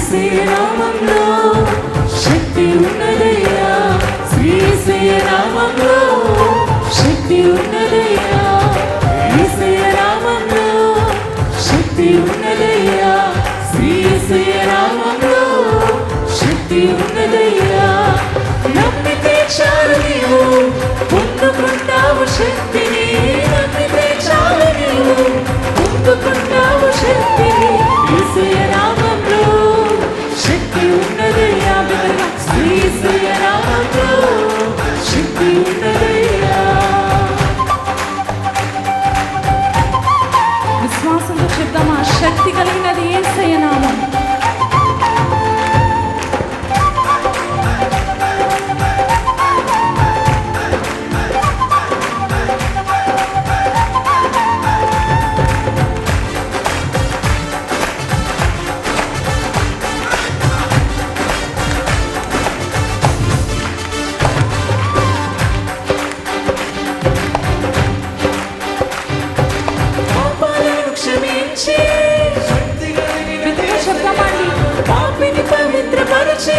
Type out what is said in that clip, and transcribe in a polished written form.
యేసయ్య నామములో శక్తి ఉన్నదయ్యా, యేసయ్య నామములో శక్తి ఉన్నదయ్యా, యేసయ్య నామములో శక్తి ఉన్నదయ్యా, యేసయ్య నామములో శక్తి ఉన్నదయ్యా. నమ్మితే చాలు నీవు పొందుకుంటావు శక్తిని, నమ్మితే చాలు నీవు పొందుకుంటావు శక్తిని. యేసయ్య నామములో శక్తి ఉన్నదయ్యా, యేసయ్య నామములో శక్తి ఉన్నదయ్యా. విశ్వాసంతో చెప్దామా, శక్తి కలిగినది యేసయ్య నామం. పాపిని పవిత్రపరిచే